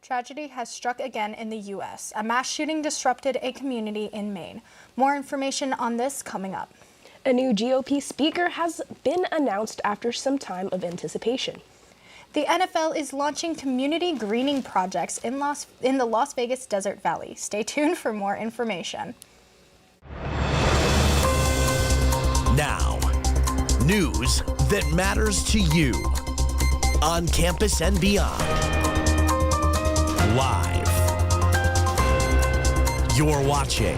Tragedy has struck again in the U.S. A mass shooting disrupted a community in Maine. More information on this coming up. A new GOP speaker has been announced after some time of anticipation. The NFL is launching community greening projects in the Las Vegas Desert Valley. Stay tuned for more information. Now, news that matters to you on campus and beyond. Live. You're watching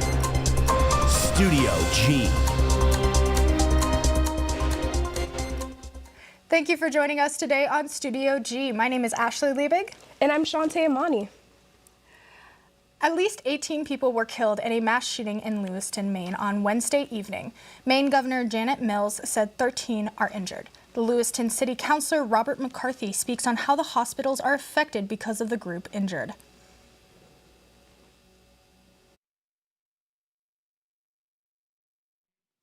Studio G. Thank you for joining us today on Studio G. My name is Ashley Liebig. And I'm Shantae Amani. At least 18 people were killed in a mass shooting in Lewiston, Maine on Wednesday evening. Maine Governor Janet Mills said 13 are injured. The Lewiston City Councilor Robert McCarthy speaks on how the hospitals are affected because of the group injured.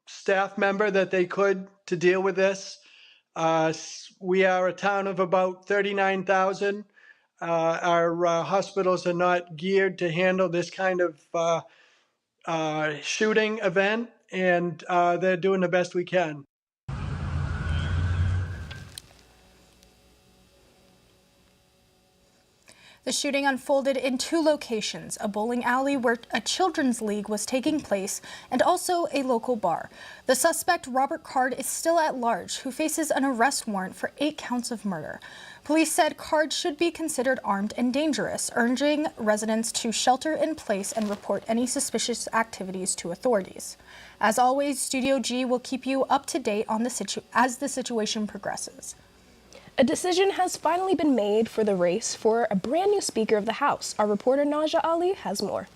Staff member that they could to deal with this. We are a town of about 39,000. Our hospitals are not geared to handle this kind of shooting event, and they're doing the best we can. The shooting unfolded in two locations, a bowling alley where a children's league was taking place and also a local bar. The suspect, Robert Card, is still at large, who faces an arrest warrant for 8 counts of murder. Police said Card should be considered armed and dangerous, urging residents to shelter in place and report any suspicious activities to authorities. As always, Studio G will keep you up to date on as the situation progresses. A decision has finally been made for the race for a brand new Speaker of the House. Our reporter Naja Ali has more.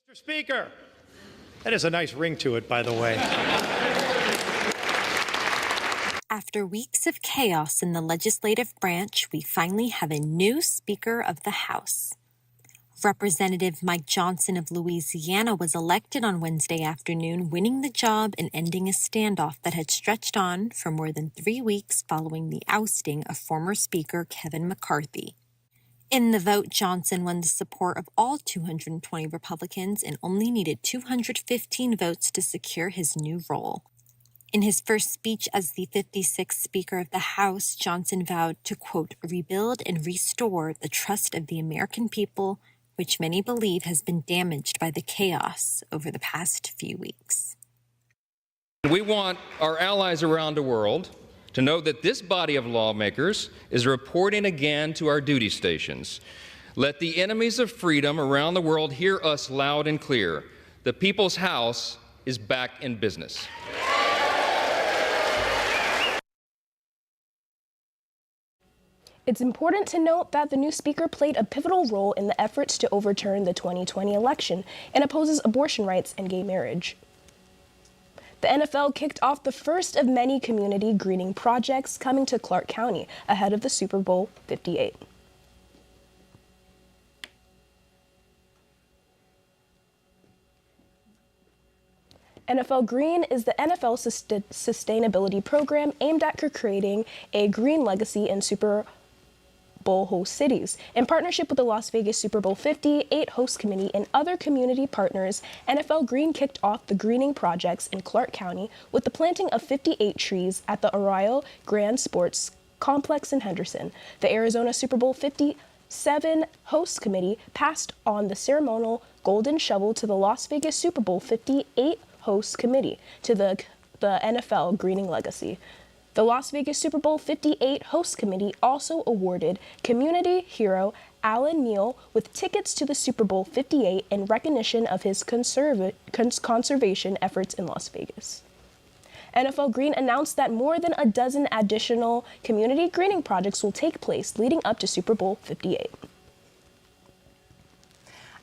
Mr. Speaker, that is a nice ring to it, by the way. After weeks of chaos in the legislative branch, we finally have a new Speaker of the House. Representative Mike Johnson of Louisiana was elected on Wednesday afternoon, winning the job and ending a standoff that had stretched on for more than 3 weeks following the ousting of former Speaker Kevin McCarthy. In the vote, Johnson won the support of all 220 Republicans and only needed 215 votes to secure his new role. In his first speech as the 56th Speaker of the House, Johnson vowed to, quote, rebuild and restore the trust of the American people, which many believe has been damaged by the chaos over the past few weeks. We want our allies around the world to know that this body of lawmakers is reporting again to our duty stations. Let the enemies of freedom around the world hear us loud and clear. The People's House is back in business. It's important to note that the new speaker played a pivotal role in the efforts to overturn the 2020 election and opposes abortion rights and gay marriage. The NFL kicked off the first of many community greening projects coming to Clark County ahead of the Super Bowl 58. NFL Green is the NFL sustainability program aimed at creating a green legacy in Super Bowl host cities. In partnership with the Las Vegas Super Bowl 58 host committee and other community partners, NFL Green kicked off the greening projects in Clark County with the planting of 58 trees at the Arroyo Grande Sports Complex in Henderson. The Arizona Super Bowl 57 host committee passed on the ceremonial golden shovel to the Las Vegas Super Bowl 58 host committee to the NFL greening legacy. The Las Vegas Super Bowl 58 host committee also awarded community hero Alan Neal with tickets to the Super Bowl 58 in recognition of his conservation efforts in Las Vegas. NFL Green announced that more than a dozen additional community greening projects will take place leading up to Super Bowl 58.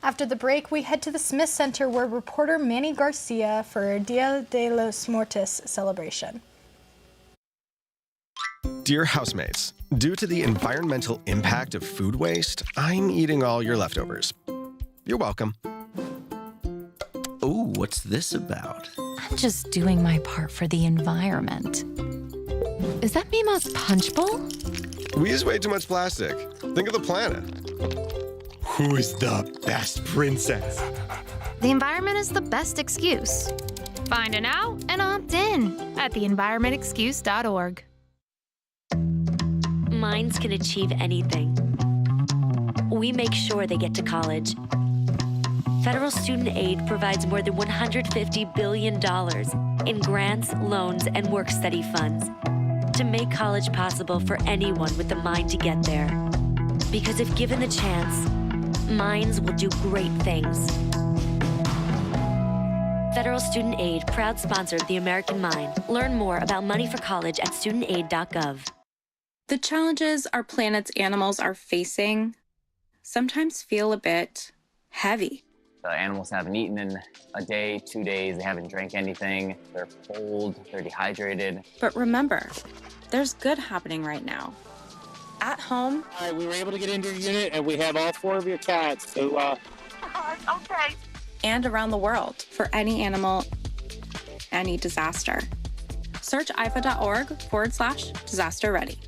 After the break, we head to the Smith Center where reporter Manny Garcia for Dia de los Muertos celebration. Dear housemates, due to the environmental impact of food waste, I'm eating all your leftovers. You're welcome. Ooh, what's this about? I'm just doing my part for the environment. Is that Mima's punch bowl? We use way too much plastic. Think of the planet. Who's the best princess? The environment is the best excuse. Find an out and opt in at theenvironmentexcuse.org. Minds can achieve anything. We make sure they get to college. Federal student aid provides more than $150 billion in grants, loans, and work-study funds to make college possible for anyone with the mind to get there. Because if given the chance, minds will do great things. Federal Student Aid, proud sponsor of the American Mind. Learn more about money for college at studentaid.gov. The challenges our planet's animals are facing sometimes feel a bit heavy. The animals haven't eaten in a day, 2 days, they haven't drank anything, they're cold, they're dehydrated. But remember, there's good happening right now. At home. All right, we were able to get into your unit and we have all 4 of your cats. So, okay. And around the world for any animal, any disaster. Search ifa.org/disaster ready.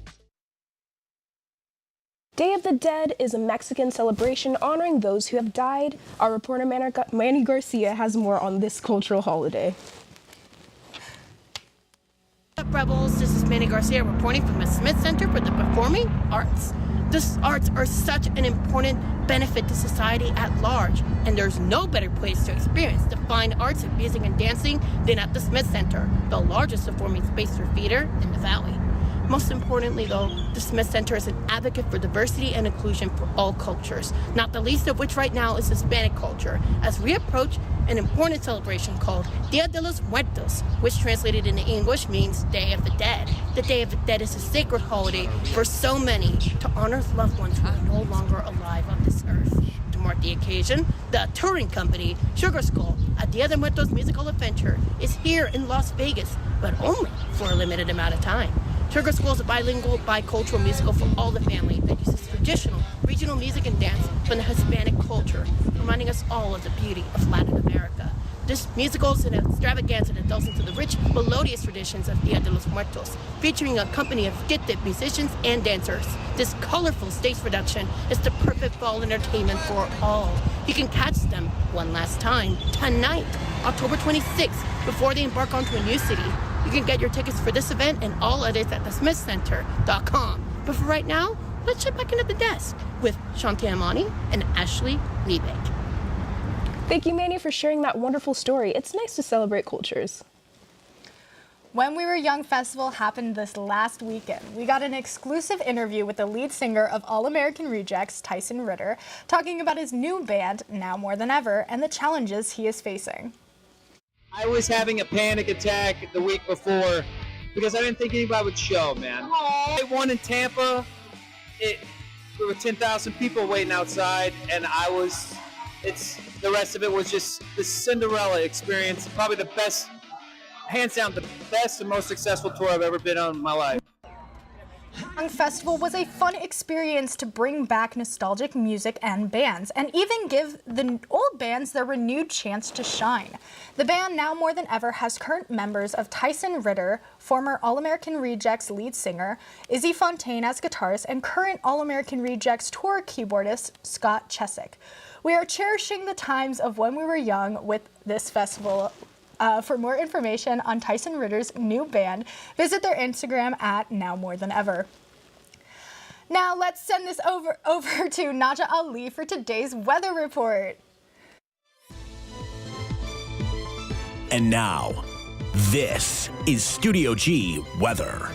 Day of the Dead is a Mexican celebration honoring those who have died. Our reporter Manny Garcia has more on this cultural holiday. What's up, Rebels? This is Manny Garcia reporting from the Smith Center for the Performing Arts. The arts are such an important benefit to society at large, and there's no better place to experience the fine arts of music and dancing than at the Smith Center, the largest performing space for theater in the Valley. Most importantly, though, the Smith Center is an advocate for diversity and inclusion for all cultures, not the least of which right now is Hispanic culture, as we approach an important celebration called Dia de los Muertos, which translated into English means Day of the Dead. The Day of the Dead is a sacred holiday for so many to honor loved ones who are no longer alive on this earth. To mark the occasion, the touring company Sugar Skull, a Dia de Muertos musical adventure, is here in Las Vegas, but only for a limited amount of time. Sugar Skull is a bilingual, bicultural musical for all the family that uses traditional, regional music and dance from the Hispanic culture, reminding us all of the beauty of Latin America. This musical is an extravaganza that delves into the rich, melodious traditions of Dia de los Muertos, featuring a company of gifted musicians and dancers. This colorful stage production is the perfect fall entertainment for all. You can catch them one last time tonight, October 26th, before they embark onto a new city. You can get your tickets for this event and all others at thesmithcenter.com. But for right now, let's check back into the desk with Shanti Amani and Ashley Liebeck. Thank you, Manny, for sharing that wonderful story. It's nice to celebrate cultures. When We Were Young Festival happened this last weekend. We got an exclusive interview with the lead singer of All American Rejects, Tyson Ritter, talking about his new band, Now More Than Ever, and the challenges he is facing. I was having a panic attack the week before because I didn't think anybody would show, man. I won in Tampa. There were 10,000 people waiting outside, and the rest of it was just the Cinderella experience. Probably the best, hands down, the best and most successful tour I've ever been on in my life. Young Festival was a fun experience to bring back nostalgic music and bands, and even give the old bands their renewed chance to shine. The band Now More Than Ever has current members of Tyson Ritter, former All-American Rejects lead singer, Izzy Fontaine as guitarist, and current All-American Rejects tour keyboardist Scott Chesick. We are cherishing the times of when we were young with this festival. For more information on Tyson Ritter's new band, visit their Instagram at Now More Than Ever. Now let's send this over to Naja Ali for today's weather report. And now, this is Studio G weather.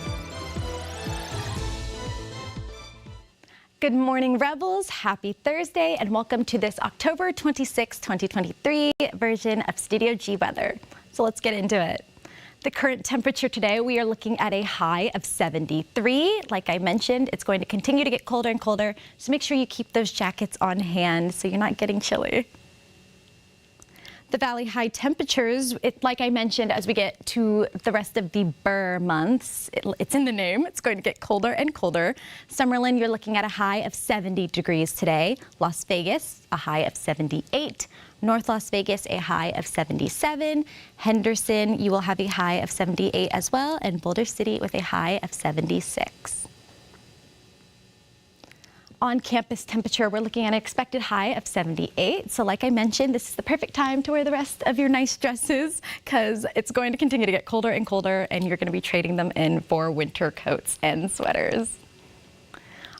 Good morning, Rebels. Happy Thursday, and welcome to this October 26, 2023 version of Studio G weather. So let's get into it. The current temperature today, we are looking at a high of 73. Like I mentioned, it's going to continue to get colder and colder, so make sure you keep those jackets on hand so you're not getting chilly. The valley high temperatures, like I mentioned, as we get to the rest of the Burr months, it's in the name, it's going to get colder and colder. Summerlin, you're looking at a high of 70 degrees today. Las Vegas, a high of 78. North Las Vegas, a high of 77. Henderson, you will have a high of 78 as well, and Boulder City with a high of 76. On-campus temperature, we're looking at an expected high of 78. So like I mentioned, this is the perfect time to wear the rest of your nice dresses because it's going to continue to get colder and colder, and you're going to be trading them in for winter coats and sweaters.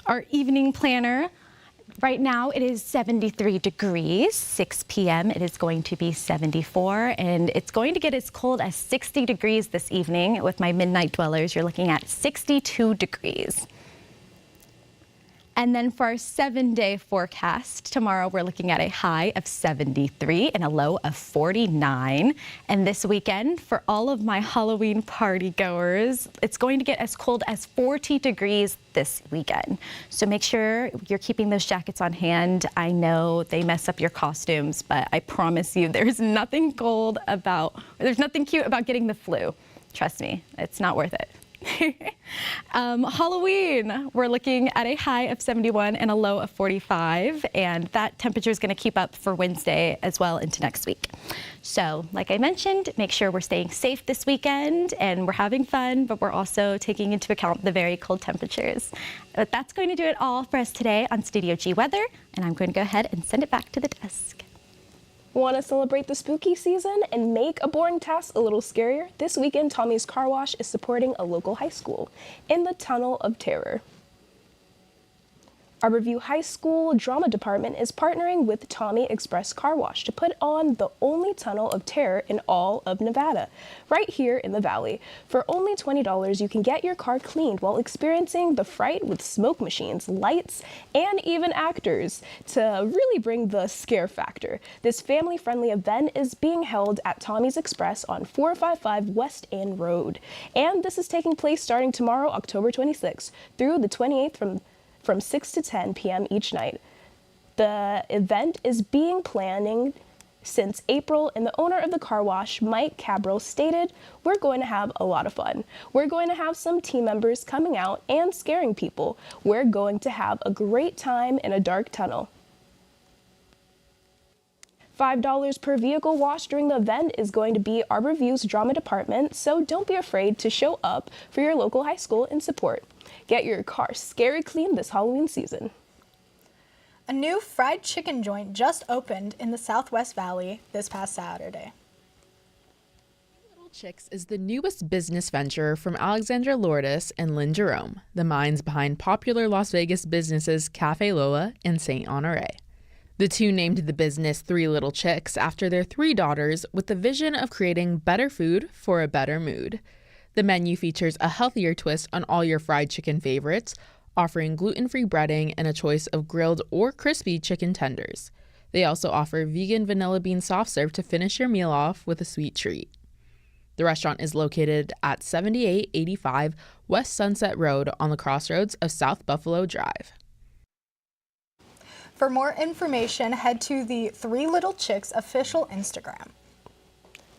Our evening planner, right now it is 73 degrees. 6 p.m. it is going to be 74, and it's going to get as cold as 60 degrees this evening. With my midnight dwellers, you're looking at 62 degrees. And then for our 7-day forecast, tomorrow we're looking at a high of 73 and a low of 49. And this weekend, for all of my Halloween party goers, it's going to get as cold as 40 degrees this weekend. So make sure you're keeping those jackets on hand. I know they mess up your costumes, but I promise you there's nothing cute about getting the flu. Trust me, it's not worth it. Halloween, we're looking at a high of 71 and a low of 45, and that temperature is going to keep up for Wednesday as well into next week. So like I mentioned, make sure we're staying safe this weekend and we're having fun, but we're also taking into account the very cold temperatures. But that's going to do it all for us today on Studio G Weather, and I'm going to go ahead and send it back to the desk. Want to celebrate the spooky season and make a boring task a little scarier? This weekend, Tommy's Car Wash is supporting a local high school in the Tunnel of Terror. Arborview High School Drama Department is partnering with Tommy Express Car Wash to put on the only Tunnel of Terror in all of Nevada, right here in the Valley. For only $20, you can get your car cleaned while experiencing the fright with smoke machines, lights, and even actors to really bring the scare factor. This family-friendly event is being held at Tommy's Express on 455 West End Road. And this is taking place starting tomorrow, October 26th, through the 28th from 6 to 10 p.m. each night. The event is being planning since April, and the owner of the car wash, Mike Cabral, stated, "We're going to have a lot of fun. We're going to have some team members coming out and scaring people. We're going to have a great time in a dark tunnel." $5 per vehicle wash during the event is going to be Arborview's drama department, so don't be afraid to show up for your local high school and support. Get your car scary clean this Halloween season. A new fried chicken joint just opened in the Southwest Valley this past Saturday. Little Chicks is the newest business venture from Alexandra Lourdes and Lynn Jerome, the minds behind popular Las Vegas businesses Cafe Lola and Saint Honoré. The two named the business Three Little Chicks after their 3 daughters with the vision of creating better food for a better mood. The menu features a healthier twist on all your fried chicken favorites, offering gluten-free breading and a choice of grilled or crispy chicken tenders. They also offer vegan vanilla bean soft serve to finish your meal off with a sweet treat. The restaurant is located at 7885 West Sunset Road on the crossroads of South Buffalo Drive. For more information, head to the Three Little Chicks official Instagram.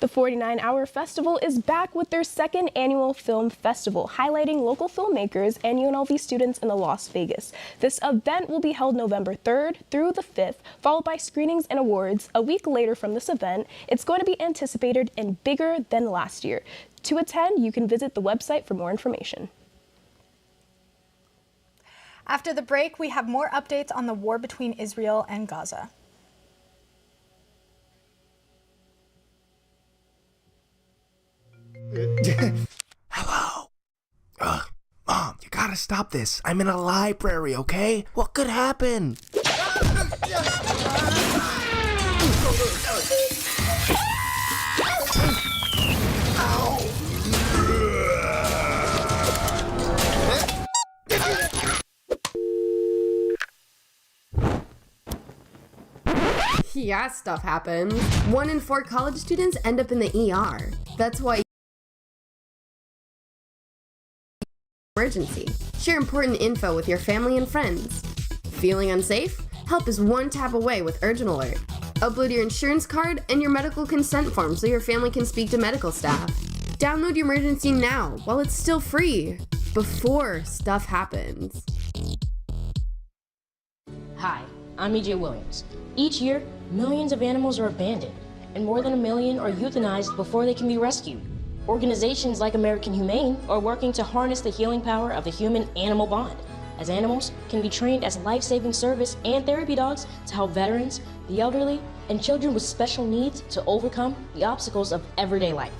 The 49-Hour Festival is back with their 2nd annual film festival, highlighting local filmmakers and UNLV students in Las Vegas. This event will be held November 3rd through the 5th, followed by screenings and awards. A week later from this event, it's going to be anticipated and bigger than last year. To attend, you can visit the website for more information. After the break, we have more updates on the war between Israel and Gaza. Hello? Mom, you gotta stop this. I'm in a library, okay? What could happen? Yeah, stuff happens. 1 in 4 college students end up in the ER. That's why emergency. Share important info with your family and friends. Feeling unsafe? Help is one tap away with Urgent Alert. Upload your insurance card and your medical consent form so your family can speak to medical staff. Download your emergency now while it's still free, before stuff happens. Hi, I'm E.J. Williams. Each year, millions of animals are abandoned, and more than 1 million are euthanized before they can be rescued. Organizations like American Humane are working to harness the healing power of the human-animal bond as animals can be trained as life-saving service and therapy dogs to help veterans, the elderly, and children with special needs to overcome the obstacles of everyday life.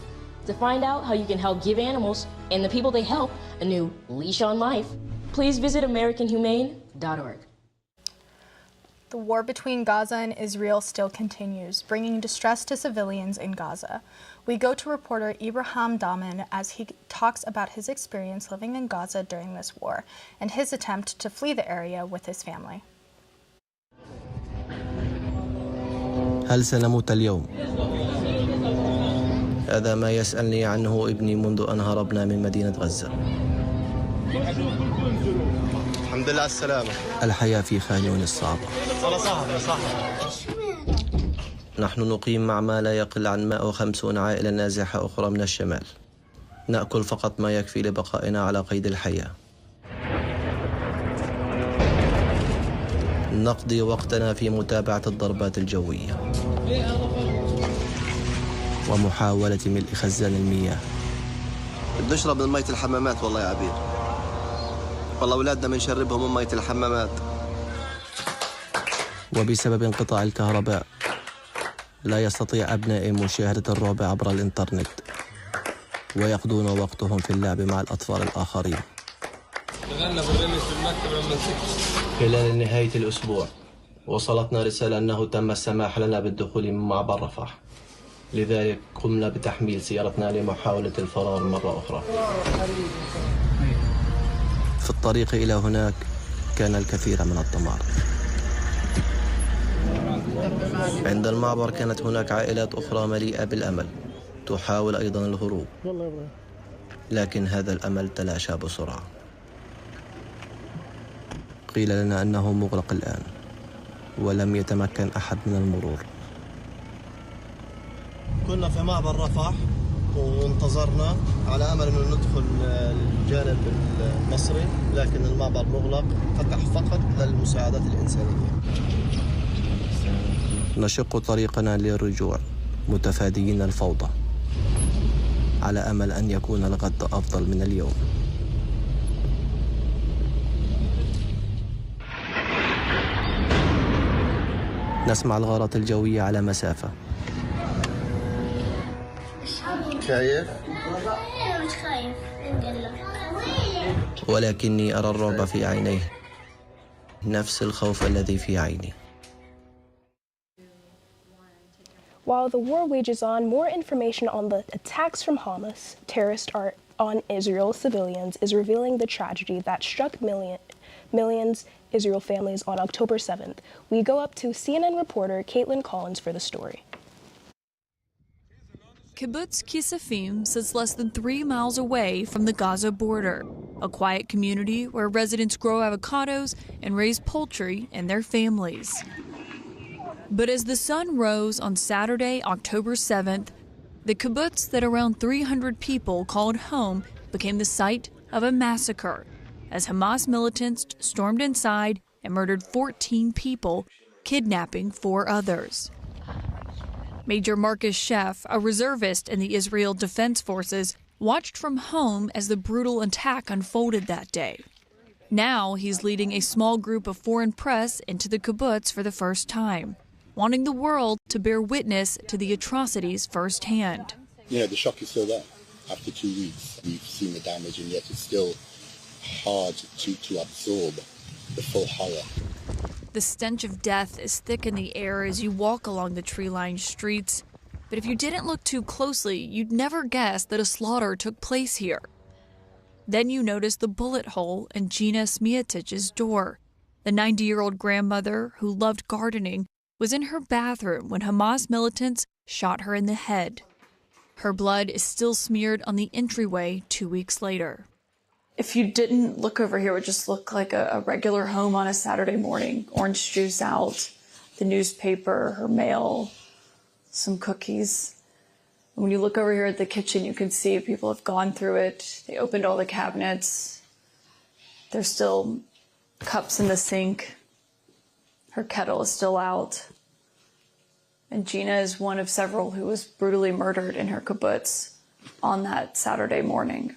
To find out how you can help give animals and the people they help a new leash on life, please visit AmericanHumane.org. The war between Gaza and Israel still continues, bringing distress to civilians in Gaza. We go to reporter Ibrahim Daman as he talks about his experience living in Gaza during this war and his attempt to flee the area with his family. هل سنموت اليوم؟ هذا ما يسألني عنه ابني منذ أن هربنا من مدينة غزة. الحمد لله على السلامة. الحياة في خان يونس صعبة. نحن نقيم مع ما لا يقل عن 150 عائلة نازحة أخرى من الشمال. نأكل فقط ما يكفي لبقائنا على قيد الحياة. نقضي وقتنا في متابعة الضربات الجوية ومحاولة ملء خزان المياه. بدي أشرب من مية الحمامات والله يا عبير. والله أولادنا بنشربهم من مية الحمامات. وبسبب انقطاع الكهرباء لا يستطيع أبنائي مشاهدة الرعب عبر الإنترنت ويقضون وقتهم في اللعب مع الأطفال الآخرين. خلال نهاية الأسبوع وصلتنا رسالة أنه تم السماح لنا بالدخول من معبر رفح، لذلك قمنا بتحميل سيارتنا لمحاولة الفرار مرة أخرى. في الطريق إلى هناك كان الكثير من الدمار. عند المعبر كانت هناك عائلات أخرى مليئة بالأمل تحاول أيضا الهروب، لكن هذا الأمل تلاشى بسرعة. قيل لنا أنه مغلق الآن ولم يتمكن أحد من المرور. كنا في معبر رفح وانتظرنا على أمل أنه ندخل الجانب المصري، لكن المعبر مغلق، فتح فقط للمساعدات الإنسانية. نشق طريقنا للرجوع متفاديين الفوضى على أمل أن يكون الغد أفضل من اليوم. نسمع الغارات الجوية على مسافة. خايف؟ مش خايف. ولكني أرى الرعب في عينيه، نفس الخوف الذي في عيني. While the war wages on, more information on the attacks from Hamas, terrorists on Israel civilians, is revealing the tragedy that struck millions Israel families on October 7th. We go up to CNN reporter Caitlin Collins for the story. Kibbutz Kisafim sits less than 3 miles away from the Gaza border, a quiet community where residents grow avocados and raise poultry and their families. But as the sun rose on Saturday, October 7th, the kibbutz that around 300 people called home became the site of a massacre, as Hamas militants stormed inside and murdered 14 people, kidnapping 4 others. Major Marcus Sheff, a reservist in the Israel Defense Forces, watched from home as the brutal attack unfolded that day. Now he's leading a small group of foreign press into the kibbutz for the first time, wanting the world to bear witness to the atrocities firsthand. Yeah, the shock is still there. After 2 weeks, we've seen the damage, and yet it's still hard to absorb the full horror. The stench of death is thick in the air as you walk along the tree-lined streets. But if you didn't look too closely, you'd never guess that a slaughter took place here. Then you notice the bullet hole in Gina Smiatich's door. The 90-year-old grandmother, who loved gardening, was in her bathroom when Hamas militants shot her in the head. Her blood is still smeared on the entryway 2 weeks later. If you didn't look over here, it would just look like a regular home on a Saturday morning. Orange juice out, the newspaper, her mail, some cookies. And when you look over here at the kitchen, you can see people have gone through it. They opened all the cabinets. There's still cups in the sink. Her kettle is still out. And Gina is one of several who was brutally murdered in her kibbutz on that Saturday morning.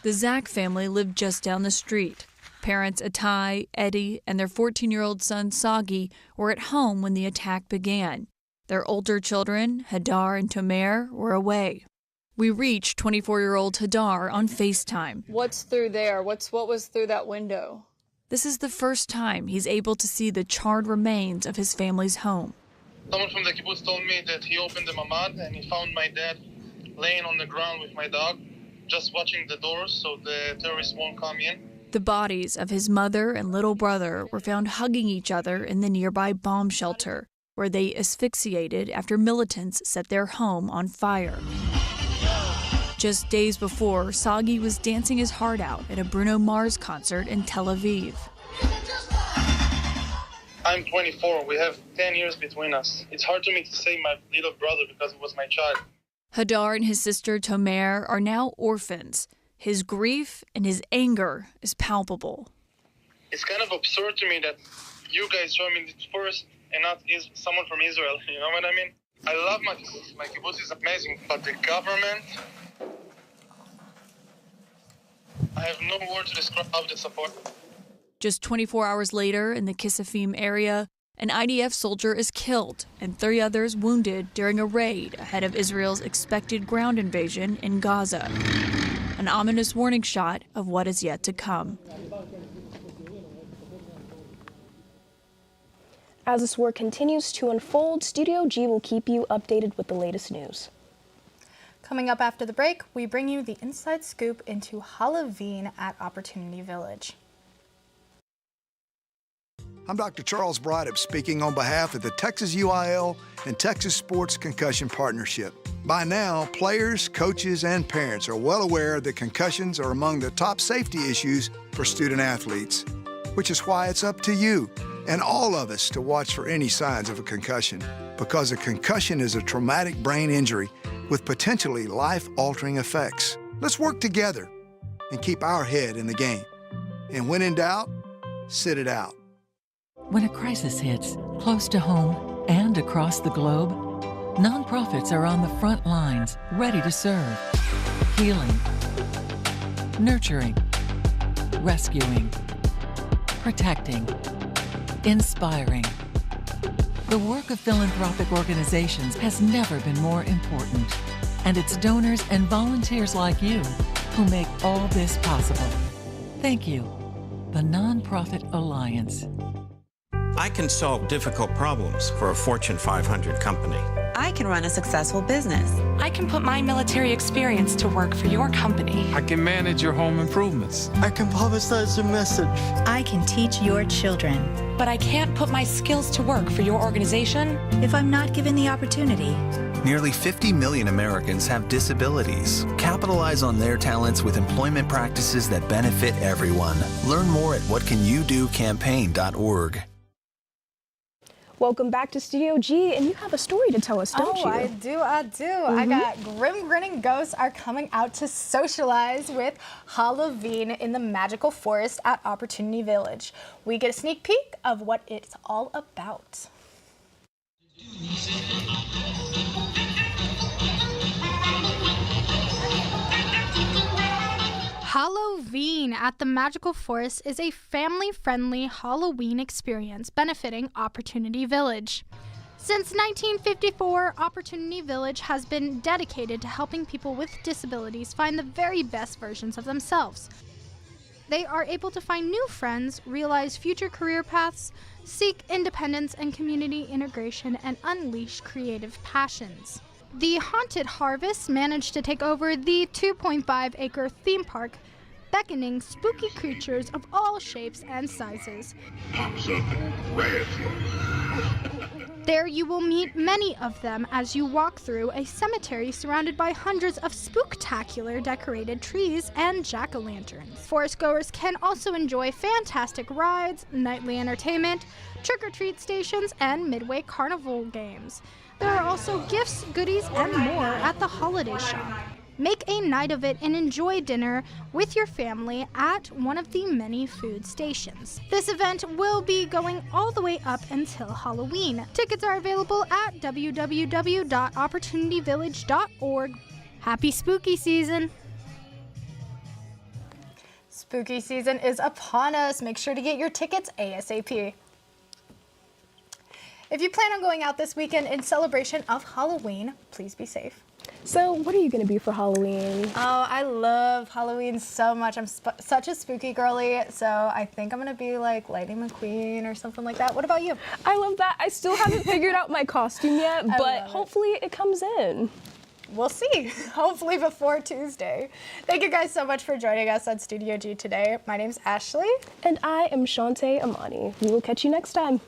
The Zach family lived just down the street. Parents Atai, Eddie, and their 14-year-old son Sagi were at home when the attack began. Their older children, Hadar and Tomer, were away. We reached 24-year-old Hadar on FaceTime. What's through there? What was through that window? This is the first time he's able to see the charred remains of his family's home. Someone from the kibbutz told me that he opened the mamad and he found my dad laying on the ground with my dog, just watching the doors so the terrorists won't come in. The bodies of his mother and little brother were found hugging each other in the nearby bomb shelter, where they asphyxiated after militants set their home on fire. Just days before, Sagi was dancing his heart out at a Bruno Mars concert in Tel Aviv. I'm 24. We have 10 years between us. It's hard for me to say my little brother because it was my child. Hadar and his sister Tomer are now orphans. His grief and his anger is palpable. It's kind of absurd to me that you guys show me this first and not someone from Israel. You know what I mean? I love my kibbutz. My kibbutz is amazing, but the government, I have no word to describe the support. Just 24 hours later, in the Kisafim area, an IDF soldier is killed and 3 others wounded during a raid ahead of Israel's expected ground invasion in Gaza. An ominous warning shot of what is yet to come. As this war continues to unfold, Studio G will keep you updated with the latest news. Coming up after the break, we bring you the inside scoop into Halloween at Opportunity Village. I'm Dr. Charles Braddock speaking on behalf of the Texas UIL and Texas Sports Concussion Partnership. By now, players, coaches, and parents are well aware that concussions are among the top safety issues for student athletes, which is why it's up to you and all of us to watch for any signs of a concussion, because a concussion is a traumatic brain injury with potentially life-altering effects. Let's work together and keep our head in the game. And when in doubt, sit it out. When a crisis hits, close to home and across the globe, nonprofits are on the front lines, ready to serve. Healing, nurturing, rescuing, protecting, inspiring. The work of philanthropic organizations has never been more important, and it's donors and volunteers like you who make all this possible. Thank you. The Nonprofit Alliance. I can solve difficult problems for a Fortune 500 company. I can run a successful business. I can put my military experience to work for your company. I can manage your home improvements. I can publicize your message. I can teach your children. But I can't put my skills to work for your organization if I'm not given the opportunity. Nearly 50 million Americans have disabilities. Capitalize on their talents with employment practices that benefit everyone. Learn more at whatcanyoudocampaign.org. Welcome back to Studio G, and you have a story to tell us, don't you? I do. I got Grim Grinning Ghosts are coming out to socialize with Halloween in the magical forest at Opportunity Village. We get a sneak peek of what it's all about. Halloween at the Magical Forest is a family-friendly Halloween experience benefiting Opportunity Village. Since 1954, Opportunity Village has been dedicated to helping people with disabilities find the very best versions of themselves. They are able to find new friends, realize future career paths, seek independence and community integration, and unleash creative passions. The Haunted Harvest managed to take over the 2.5-acre theme park, beckoning spooky creatures of all shapes and sizes. There you will meet many of them as you walk through a cemetery surrounded by hundreds of spooktacular decorated trees and jack-o'-lanterns. Forest goers can also enjoy fantastic rides, nightly entertainment, trick-or-treat stations, and midway carnival games. There are also gifts, goodies, and more at the holiday shop. Make a night of it and enjoy dinner with your family at one of the many food stations. This event will be going all the way up until Halloween. Tickets are available at www.opportunityvillage.org. Happy spooky season! Spooky season is upon us. Make sure to get your tickets ASAP. If you plan on going out this weekend in celebration of Halloween, please be safe. So what are you going to be for Halloween? Oh, I love Halloween so much. I'm such a spooky girly, so I think I'm going to be like Lightning McQueen or something like that. What about you? I love that. I still haven't figured out my costume yet, but hopefully it comes in. We'll see. Hopefully before Tuesday. Thank you guys so much for joining us on Studio G today. My name's Ashley. And I am Shantae Amani. We will catch you next time.